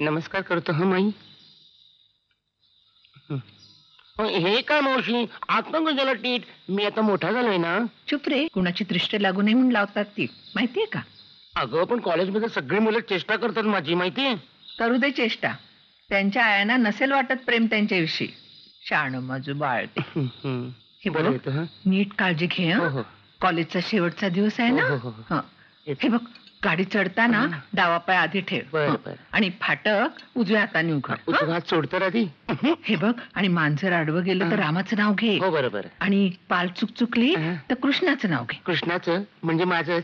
नमस्कार करतो हा माई. हे काय मावशी आत्मगंजाला टीट, मी आता मोठा झालोय ना. चुप रे, कुणाची दृष्टी लागू नये म्हणून लावतात ती, माहितीये का? अगं पण कॉलेजमध्ये सगळी मुलं चेष्टा करतात माझी, माहितीये. करू दे चेष्टा, त्यांच्या आयांना नसेल वाटत प्रेम त्यांच्याविषयी. शाणं माझं बाळ. हे बघ, नीट काळजी घे. कॉलेजचा शेवटचा दिवस आहे ना. हे बघ, गाडी चढताना डावा पाय आधी ठेव आणि फाटक उजव्या हाताने उघड. हात सोडतो आधी. हे बघ, आणि मांजर आडवं गेलं तर रामाचं नाव घे. बरोबर. आणि पाल चुकली तर कृष्णाचं नाव घे. कृष्णाचं म्हणजे माझं.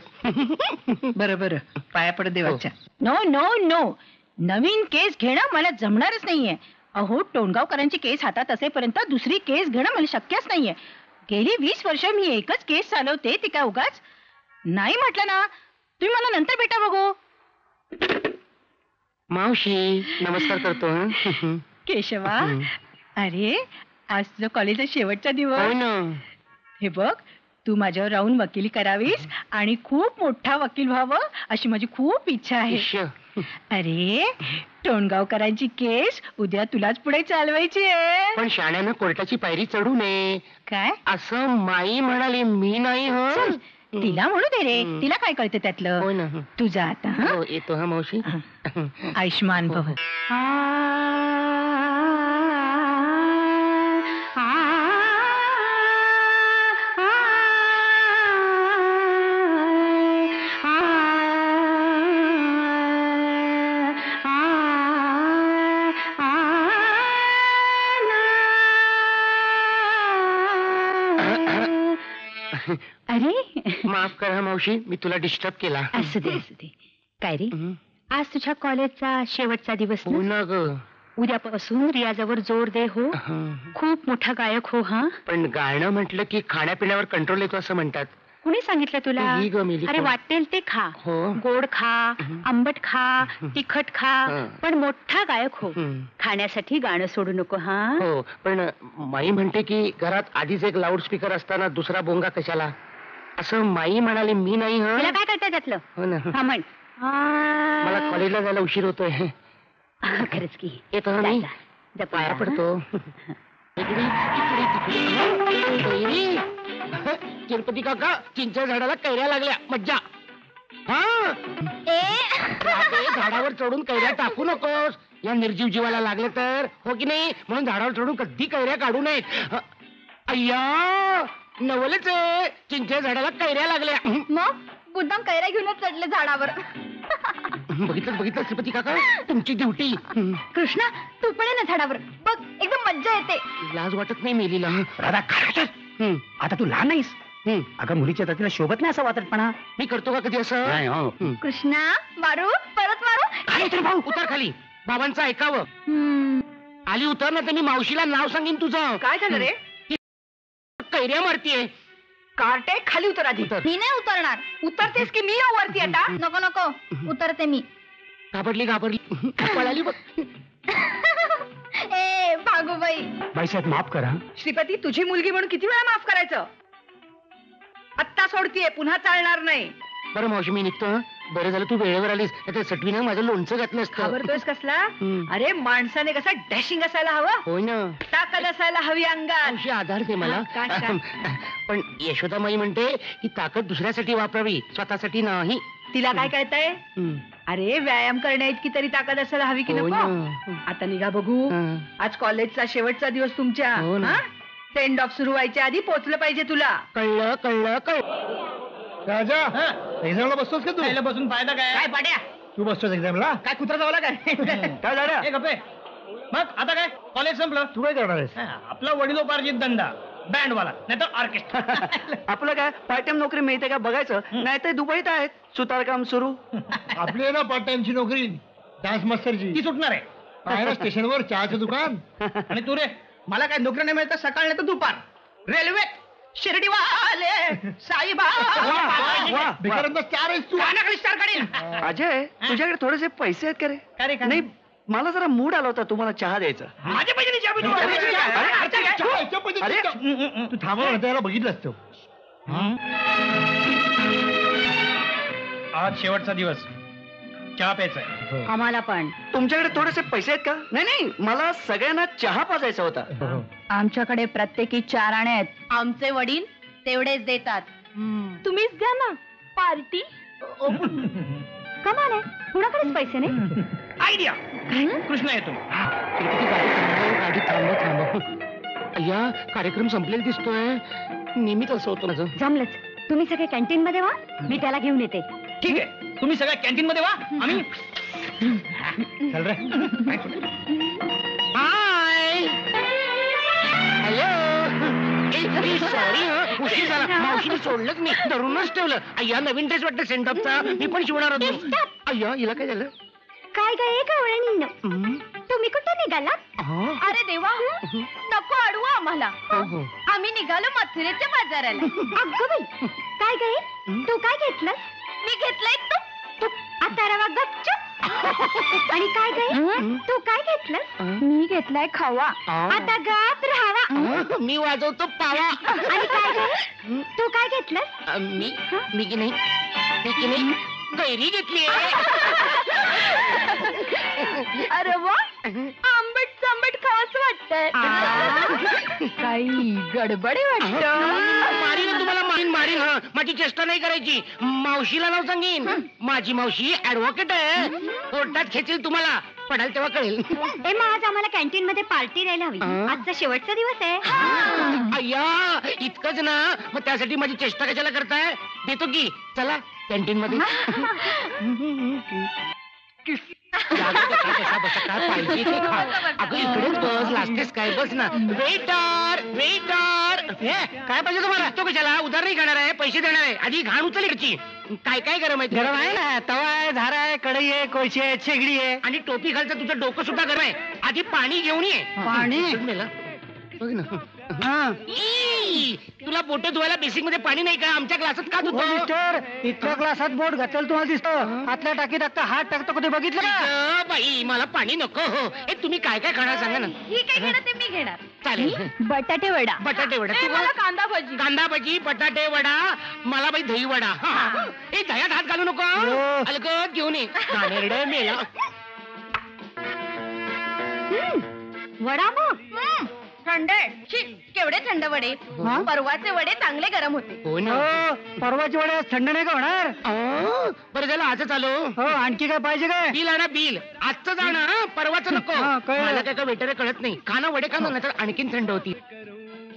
बरं पाया पड देवाच्या. नो नो नो, नवीन केस घेणं मला जमणारच नाहीये. अहो, टोणगावकरांची केस हातात असेपर्यंत दुसरी केस घेणं मला शक्यच नाहीये. गेली 20 वर्ष मी एकच केस चालवते, ती काय उगाच? नाही म्हटलं ना, तुम्ही मला नंतर भेटा बघू. मावशी नमस्कार करतो. केशवा, अरे आज तुझं कॉलेजचा शेवटचा दिवस. हे बघ, तू माझ्यावर राहून वकिली करावीस आणि खूप मोठा वकील व्हावं अशी माझी खूप इच्छा आहे. अरे, टोणगावकरांची केस उद्या तुलाच पुढे चालवायची आहे. पण शाण्यानं कोर्टाची पायरी चढू नये. काय असं माई म्हणाली, मी नाही. तिला म्हणू दे रे, तिला काय कळते त्यातलं. तुझा आता येतो हा मावशी. आयुष्मान भव. अरे माफ करा मावशी, मी तुला डिस्टर्ब केला. असू दे. काय रे, आज तुझ्या कॉलेजचा शेवटचा दिवस ना ग. उद्यापासून रियाजावर जोर दे. हो, खूप मोठा गायक हो. हा, पण गाणं म्हटलं की खाण्यापिण्यावर कंट्रोल येतो असं म्हणतात. कुणी सांगितलं तुला? अरे, वाटेल ते खा, गोड खा, आंबट खा, तिखट खा, पण मोठा गायक हो. खाण्यासाठी गाणं सोडू नको. हा हो, पण माई म्हणते की घरात आधीच एक लाऊडस्पीकर असताना दुसरा बोंगा कशाला, असं माई म्हणाले. मी नाही. तुला काय करता त्यातलं? हो ना. हा म्हण. मला कॉलेजला जायला उशीर होतोय. खरंच की. येतो मी, पाया पडतो. तिरुपती काका, चिंचेच्या झाडाला कैऱ्या लागल्या, मज्जा. झाडावर चढून कैऱ्या टाकू नकोस, या निर्जीव जीवाला लागले तर. हो की नाही? म्हणून झाडावर चढून कधी कैऱ्या काढू नयेत. अय्या, नवलच आहे, चिंचेच्या झाडाला कैऱ्या लागल्या. मग मुद्दाम कैऱ्या घेऊनच चढले झाडावर. बघितलं श्रीपती काका, तुमची ड्युटी. कृष्णा, तू पण आहे ना झाडावर, बघ एकदम मज्जा येते. लाज वाटत नाही मेलीला? आता तू लहान नाहीस. अगं, मुलीच्या जातीला शोभत नाही असा वात्रटपणा. मी करतो का कधी असं? कृष्णा, मारू, परत मारू. भाऊ उतर खाली, बाबांचं ऐकावं. आली उतर ना तर मी मावशीला नाव सांगेन तुझं. काय झालं रे? कैऱ्या मारतीये. कार्टे, खाली उतर आधी. मी नाही उतरणार. उतरतेस की मी येऊ वरती आता? नको, उतरते मी. घाबरली पळाली बघ. ए भागूबाई. बाईसाहेब माफ करा. श्रीपती, तुझी मुलगी म्हणून किती वेळा माफ करायचं? आत्ता सोडतीये, पुन्हा चालणार नाही. बरं मावशी, मी निघतो. बरं झालं तू वेळेवर आलीस, आता सटवीनं माझं लोणचं घातलं असतं. घाबरतोयस कसला? अरे, माणसाने कसा डॅशिंग असायला हवं. हो ना, ताकद असायला हवी अंगात. आधार दे मला. पण यशोदामाई म्हणते की ताकद दुसऱ्यासाठी वापरावी, स्वतःसाठी नाही. तिला काय कळतंय? अरे, व्यायाम करण्या इतकी तरी ताकद असायला हवी की नको? आता निघा बघू. आज कॉलेजचा शेवटचा दिवस तुमच्या. सेंड ऑफ सुरू व्हायच्या आधी पोहोचलं पाहिजे तुला. कळलं. राजा, एक्झामला बसतोस का तू? बसून फायदा काय पाड्या, तू बसतोस एक्झामला? काय कुत्रा जावला काय? काय झालं? मग आता काय, कॉलेज संपलं. तू काय करणार आहेस? आपला वडिलोपार्जित धंदा, बँडवाला, नाही तर ऑर्केस्ट्रा. आपलं काय, पार्ट टाइम नोकरी मिळते का बघायचं, नाही तर दुबईत आहेत सुतारकाम सुरू. आपली ना पार्ट टाइमची नोकरी, डान्स मास्टरची. ती सुटणार आहे. आहे ना स्टेशनवर चहाचं दुकान. आणि तू रे, मला काय नोकरी नाही मिळत, सकाळ नाही तर दुपार. रेल्वे, शिर्डीवाले साईबा. स्टार आहेस तू. स्टार काढीन. अजय, तुझ्याकडे थोडेसे पैसे आहेत का रे? काय नाही, मला जरा मूड आला होता तुम्हाला चहा द्यायचा. माझ्या पैसे तू थांबव ना, त्याला बघितलं असतं. आज शेवटचा दिवस. चहा प्यायचा आहे. आम्हाला पण. तुमच्याकडे थोडेसे पैसे आहेत का? नाही नाही, मला सगळ्यांना चहा पाजायचा होता. आमच्याकडे प्रत्येकी 4 आणे आहेत. आमचे वडील तेवढेच देतात. तुम्हीच द्या ना पार्टी. कमाल आहे, कुणाकडेच पैसे नाही. आयडिया. कृष्णा येतो. गाडी थांबव. अय्या, कार्यक्रम संपलेला दिसतोय. नेहमीच असं होतं माझं. जमलंच, तुम्ही सगळे कॅन्टीन मध्ये वा, मी त्याला घेऊन येते. ठीक आहे, तुम्ही सगळ्या कॅन्टीन मध्ये वा. आम्ही चल रे. Hi hello. सॉरी, उशीर झाला. मावशीने सोडलंच मी, धरूनच ठेवलं. अय्या, नवीन ड्रेस वाटतं सेंटॉपचा, मी पण शिवणार होतो. अय्या, हिला काय झालं? काय काय गवळणी, तुम्ही कुठे निघाला? अरे देवा, नको अडवा आम्हाला. आम्ही निघालो मथुरेच्या बाजाराला. अगं बाई, काय काय तू काय घेतलं? मी घेतलंय तू. आता रवा गपचूप. आणि काय काय तू काय घेतलं? मी घेतलाय खवा. आता गात राहावा. मी वाजवतो पावा. आणि काय काय तू काय घेतलं? मी की नाही कैरी घेतली. अरे वा, आंबट चांबट खावंच वाटतंय. काही गडबड वाटत. मारीन तुम्हाला, मारीन. हा, माझी चेष्टा नाही करायची. मावशीला नाव सांगेन. माझी मावशी ऍडव्होकेट आहे. कोर्टात खेचेल तुम्हाला, पडाल तेव्हा कळेल. ए, मग आज आम्हाला कॅन्टीन मध्ये पार्टी द्यायला हवी. आजचा शेवटचा दिवस आहे. अय्या, इतकंच ना, मग त्यासाठी माझी चेष्टा कशाला करताय? देतो की, चला कॅन्टीन मध्ये. काय पाहिजे ते खा. अगं इकडेच बस, लाजतेस काय? बस ना. वेटर काय पाहिजे तुम्हाला? तो कशाला? उधार नाही करणार आहे, पैसे देणार आहे. आधी घाण उचल इकडची. काय काय गरम आहे? गरम आहे ना, तवा आहे, धारा आहे, कढई आहे, कोळशी आहे, शेगडी आहे. आणि टोपी खालचं तुझं डोकं सुद्धा गरम आहे. आधी पाणी घेऊन ये. पाणी? बघ ना. ई, तुला बोटे धुवायला बेसिक मध्ये पाणी नाही का? आमच्या ग्लासात का धुतो? मिस्टर, इतक्या ग्लासात बोट घातलेलं तुम्हाला दिसतं. आतल्या टाकीत टाकता हात टाकतो कधी बघितलं का? अगं बाई, मला पाणी नको. हो, तुम्ही काय काय खाणार सांगा ना. ही काय घेणार ते मी घेणार. चालेल. बटाटे वडा. बटाटे वडा. ए, मला कांदा भजी. कांदा भजी, बटाटे वडा, मला बाई दही वडा. ए, दह्यात हात घालू नको. अलगद घेऊन ये. घाणेरडे मेला. वडा मग थंड आहे. शी, केवढे थंड वडे. परवाचे वडे चांगले गरम होते. हो ना. परवाची वडे आज थंड नाही का होणार? बरं झालं आजच आलो. हो, आणखी काय पाहिजे काय? बिल आणा, बिल. आजचं जाणं, परवाचं नको. हा, कळलं. मला काय काय वेटर कळत नाही. खाना वडे खा ना, तर आणखीन थंड होती.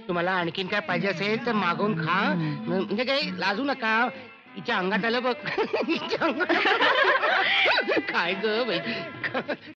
तुम्हाला आणखीन काय पाहिजे असेल तर मागवून खा. म्हणजे काही लाजू नका. हिच्या अंगात आलं बघ. हिच्या अंगात काय ग बाई.